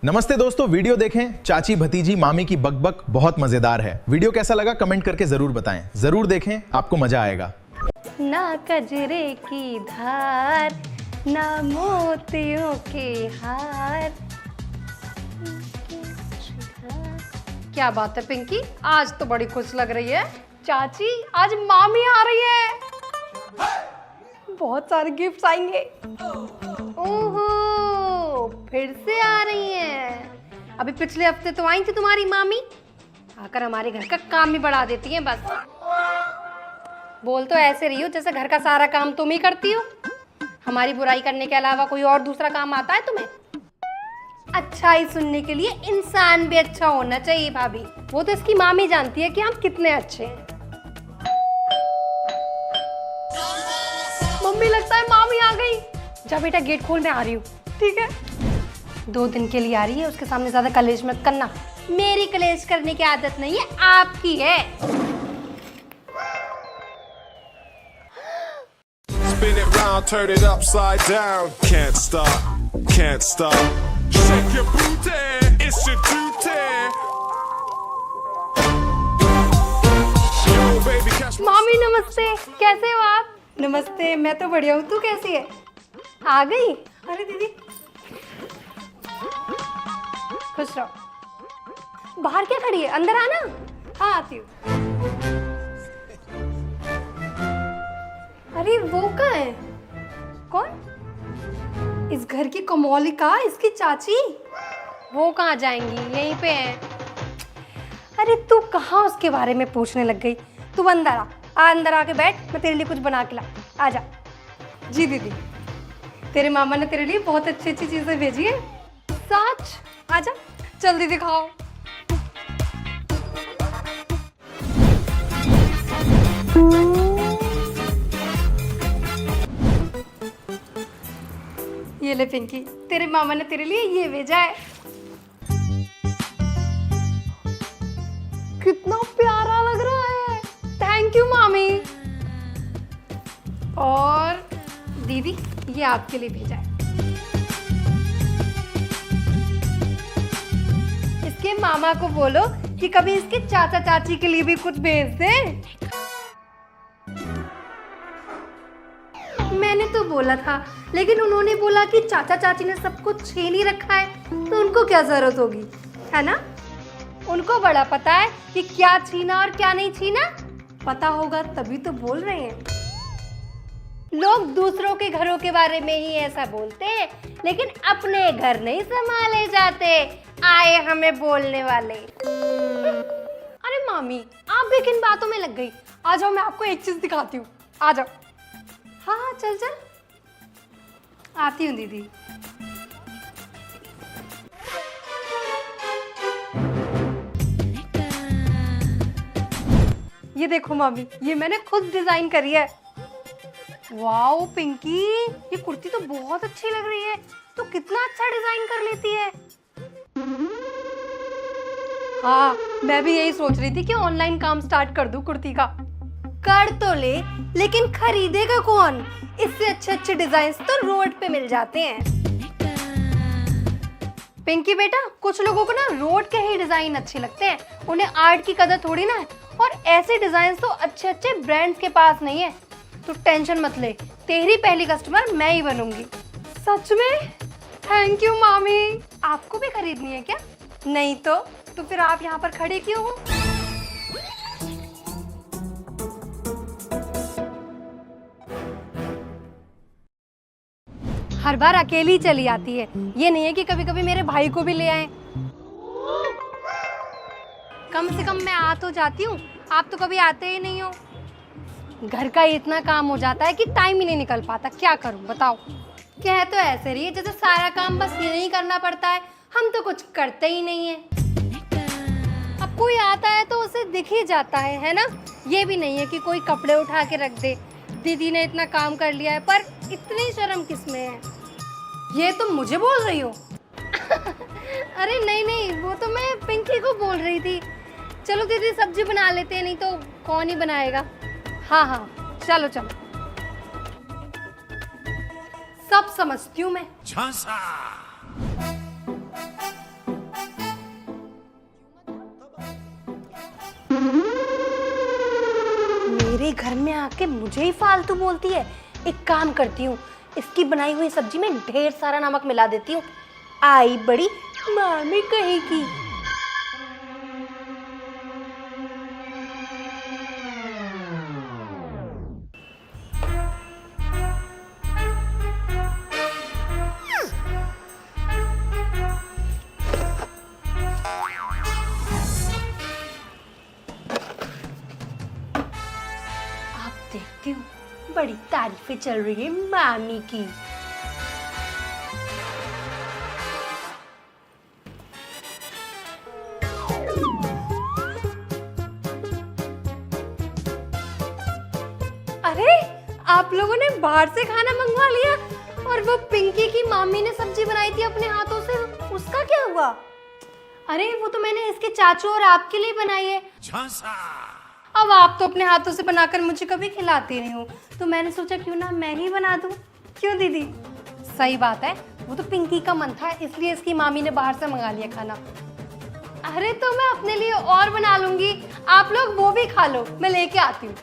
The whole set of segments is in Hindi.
नमस्ते दोस्तों, वीडियो देखें। चाची भतीजी मामी की बकबक बहुत मजेदार है। वीडियो कैसा लगा कमेंट करके जरूर बताएं। जरूर देखें, आपको मजा आएगा। ना कजरे की धार, ना मोतियों के हार। क्या बात है पिंकी, आज तो बड़ी खुश लग रही है। चाची आज मामी आ रही है, बहुत सारे गिफ्ट्स आएंगे। ओहो, फिर से आ रही हैं। अभी पिछले हफ्ते तो आई थी तुम्हारी मामी, आकर हमारे घर का काम भी बढ़ा देती हैं। बस बोल तो ऐसे रही हो जैसे घर का सारा काम तुम ही करती हो। हमारी बुराई करने के अलावा कोई और दूसरा काम आता है तुम्हें? अच्छाई सुनने के लिए इंसान भी अच्छा होना चाहिए भाभी। वो तो इसकी मामी जानती है कि हम कितने अच्छे हैं। मम्मी लगता है मामी आ गई। जा बेटा गेट खोल, मैं आ रही हूँ। ठीक है, 2 दिन के लिए आ रही है, उसके सामने ज्यादा कलेश मत करना। मेरी कलेश करने की आदत नहीं है, आपकी है। Spin it round, turn it upside down. Can't stop, can't stop. Shake your booty, it's your duty. Yo, baby, catch my मामी नमस्ते, कैसे हो आप? नमस्ते, मैं तो बढ़िया हूँ, तू कैसी है? आ गई? अरे दीदी खुश रहो। बाहर क्या खड़ी है, अंदर आना। हाँ आती हूँ। अरे वो कहाँ है? कौन? इस घर की कमौलिका, इसकी चाची। वो कहाँ जाएंगी, यहीं पे है। अरे तू कहाँ उसके बारे में पूछने लग गई? तू अंदर आ, अंदर आके बैठ, मैं तेरे लिए कुछ बना के ला। आजा। जी दीदी, तेरे मामा ने तेरे लिए बहुत अच्छी अच्छी चीजें भेजी है। सच? आजा जल्दी दिखाओ। ये ले पिंकी, तेरे मामा ने तेरे लिए ये भेजा है। कितना प्यारा लग रहा है। थैंक यू मामी। और दीदी ये आपके लिए भेजा है। इसके मामा को बोलो कि कभी इसके चाचा चाची के लिए भी कुछ भेज दे। मैंने तो बोला था, लेकिन उन्होंने बोला कि चाचा चाची ने सब कुछ छीन ही रखा है, तो उनको क्या जरूरत होगी, है ना? उनको बड़ा पता है कि क्या छीना और क्या नहीं छीना। पता होगा तभी तो बोल रहे हैं। लोग दूसरों के घरों के बारे में ही ऐसा बोलते हैं, लेकिन अपने घर नहीं संभाले जाते। आए हमें बोलने वाले। अरे मामी, आप भी किन बातों में लग गई? आ जाओ, मैं आपको एक चीज दिखाती हूँ। आ जाओ। हाँ हाँ चल चल, आती हूँ दीदी। ये देखो मामी, ये मैंने खुद डिजाइन करी है। वाओ पिंकी, ये कुर्ती तो बहुत अच्छी लग रही है। तो कितना अच्छा डिजाइन कर लेती है। हाँ, मैं भी यही सोच रही थी कि ऑनलाइन काम स्टार्ट कर दूं कुर्ती का। कर तो ले, लेकिन खरीदेगा कौन? इससे अच्छे अच्छे डिजाइन्स तो रोड पे मिल जाते हैं। पिंकी बेटा, कुछ लोगों को ना रोड के ही डिजाइन अच्छे लगते हैं, उन्हें आर्ट की कदर थोड़ी ना है। और ऐसे डिजाइन तो अच्छे अच्छे ब्रांड्स के पास नहीं है। तो टेंशन मत ले, तेरी पहली कस्टमर मैं ही बनूंगी। सच में? थैंक यू मामी। आपको भी खरीदनी है क्या? नहीं तो फिर आप यहाँ पर खड़े क्यों हो? हर बार अकेली चली आती है, ये नहीं है कि कभी कभी मेरे भाई को भी ले आए। कम से कम मैं आ तो जाती हूँ, आप तो कभी आते ही नहीं हो। घर का इतना काम हो जाता है कि टाइम ही नहीं निकल पाता। क्या करूं बताओ? कह तो ऐसे रही है जैसे सारा काम बस ये नहीं करना पड़ता है, हम तो कुछ करते ही नहीं है। अब कोई आता है तो उसे दिख ही जाता है ना? ये भी नहीं है कि कोई कपड़े उठा के रख दे। दीदी ने इतना काम कर लिया है, पर इतनी शर्म किसमें है? ये तुम मुझे बोल रही हो? अरे नहीं, वो तो मैं पिंकी को बोल रही थी। चलो दीदी सब्जी बना लेते हैं, नहीं तो कौन ही बनाएगा। हाँ चलो चलो, सब समझती हूँ मैं। झांसा। मेरे घर में आके मुझे ही फालतू बोलती है। एक काम करती हूँ, इसकी बनाई हुई सब्जी में ढेर सारा नमक मिला देती हूँ। आई बड़ी मामी कहेगी। देखती हूँ, बड़ी तारीफें चल रही है मामी की। अरे आप लोगों ने बाहर से खाना मंगवा लिया, और वो पिंकी की मामी ने सब्जी बनाई थी अपने हाथों से, उसका क्या हुआ? अरे वो तो मैंने इसके चाचू और आपके लिए बनाई है। अब आप तो अपने हाथों से बनाकर मुझे कभी खिलाती नहीं हो, तो मैंने सोचा क्यों ना मैं ही बना दूं। क्यों दीदी? सही बात है, वो तो पिंकी का मन था, इसलिए इसकी मामी ने बाहर से मंगा लिया खाना। अरे तो मैं अपने लिए और बना लूंगी, आप लोग वो भी खा लो, मैं लेके आती हूँ।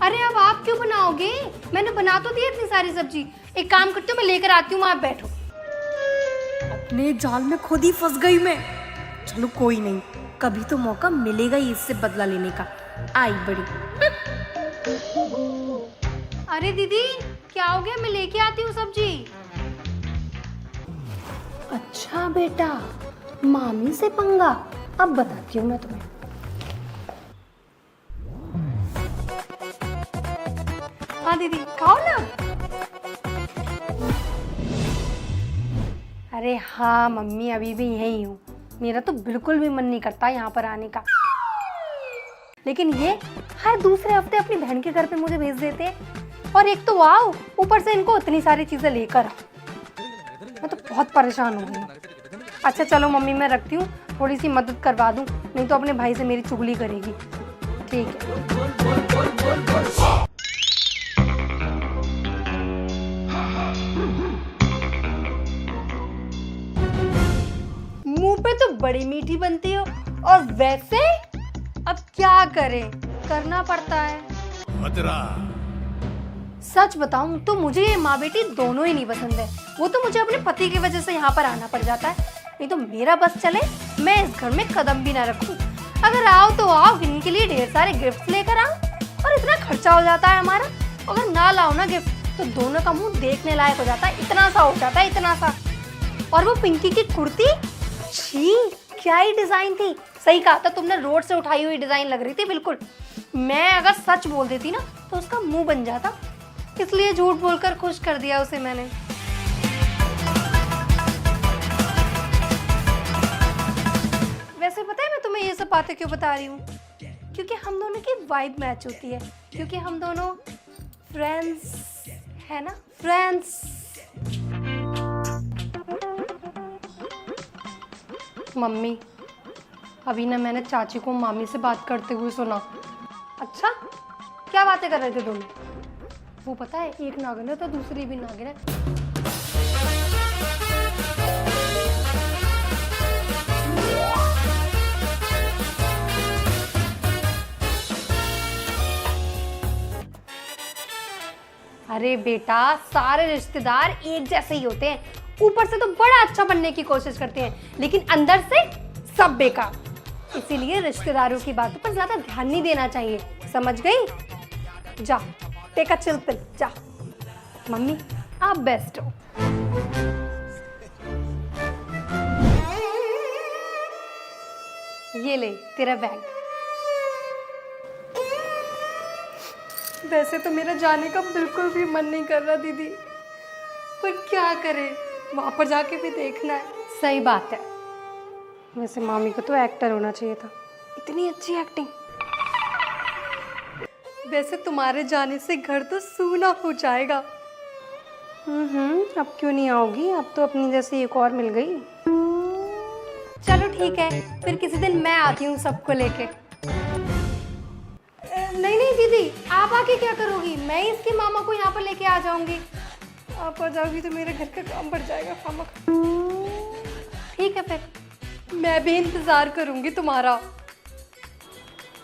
अरे अब आप क्यों बनाओगे? मैंने बना तो दी इतनी सारी सब्जी। एक काम करती हूँ, मैं लेकर आती हूँ, आप बैठो। अपने जाल में खुद ही फंस गई मैं। चलो कोई नहीं, कभी तो मौका मिलेगा ही इससे बदला लेने का। आई बड़ी। अरे दीदी क्या हो गया? मैं लेके आती हूँ सब्जी। अच्छा बेटा, मामी से पंगा, अब बताती हूँ मैं तुम्हें। हाँ दीदी खाओ ना। अरे हाँ मम्मी, अभी भी यही हूँ। मेरा तो बिल्कुल भी मन नहीं करता यहाँ पर आने का, लेकिन ये हर दूसरे हफ्ते अपनी बहन के घर पे मुझे भेज देते हैं। और एक तो वाओ, ऊपर से इनको इतनी सारी चीजें लेकर आ। मैं तो बहुत परेशान हो गई हूँ। अच्छा चलो मम्मी, मैं रखती हूँ, थोड़ी सी मदद करवा दूँ, नहीं तो अपने भाई से मेरी चुगली करेगी। ठीक है। मुंह पे तो बड़ी मीठी बनती हो, और वैसे अब क्या करें, करना पड़ता है। सच बताऊं तो मुझे ये माँ बेटी दोनों ही नहीं पसंद है। वो तो मुझे अपने पति की वजह से यहाँ पर आना पड़ जाता है, नहीं तो मेरा बस चले मैं इस घर में कदम भी ना रखूं। अगर आओ तो आओ, इनके लिए ढेर सारे गिफ्ट लेकर आओ, और इतना खर्चा हो जाता है हमारा। अगर ना लाओ ना गिफ्ट तो दोनों का मुंह देखने लायक हो जाता है, इतना सा हो जाता है, इतना सा। और वो पिंकी की कुर्ती, छी क्या ही डिजाइन थी। सही कहा था तुमने, रोड से उठाई हुई डिजाइन लग रही थी बिल्कुल। मैं अगर सच बोल देती ना तो उसका मुंह बन जाता, इसलिए झूठ बोलकर खुश कर दिया उसे मैंने। वैसे पता है मैं तुम्हें ये सब बातें क्यों बता रही हूँ? क्योंकि हम दोनों की वाइब मैच होती है, क्योंकि हम दोनों फ्रेंड्स है ना, फ्रेंड्स। मम्मी, अभी ना मैंने चाची को मामी से बात करते हुए सुना। अच्छा क्या बातें कर रहे थे दोनों? वो पता है, एक नागिन है तो दूसरी भी नागिन है। अरे बेटा, सारे रिश्तेदार एक जैसे ही होते हैं। ऊपर से तो बड़ा अच्छा बनने की कोशिश करते हैं, लेकिन अंदर से सब बेकार। इसीलिए रिश्तेदारों की बातों पर ज्यादा ध्यान नहीं देना चाहिए, समझ गई? जा टेक अ चिल पिल, जा। मम्मी आप बेस्ट हो। ये ले तेरा बैग। वैसे तो मेरा जाने का बिल्कुल भी मन नहीं कर रहा दीदी, पर क्या करे, वहां पर जाके भी देखना है। सही बात है, वैसे मामी को तो एक्टर होना चाहिए था, इतनी अच्छी एक्टिंग। वैसे तुम्हारे जाने से घर तो सूना हो जाएगा। अब क्यों नहीं आओगी, अब तो अपनी जैसे एक और मिल गई। चलो ठीक है, फिर किसी दिन मैं आती हूँ सबको लेके। नहीं नहीं दीदी, आप आके क्या करोगी? मैं इसके मामा को यहाँ पर लेके आ जाऊंगी। आप आ जाओगी तो मेरे घर का काम बढ़ जाएगा खामा। ठीक है, फिर मैं भी इंतजार करूंगी तुम्हारा।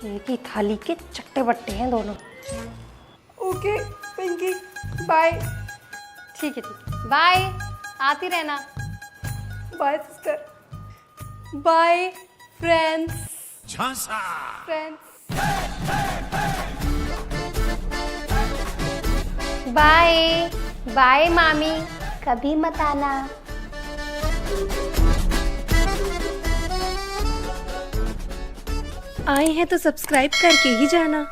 एक ही थाली के चट्टे बट्टे हैं दोनों। Okay Pinky, bye. ठीक है बाय, आती रहना। Bye sister, bye friends. Bye bye मामी, कभी मत आना। आए हैं तो सब्सक्राइब करके ही जाना।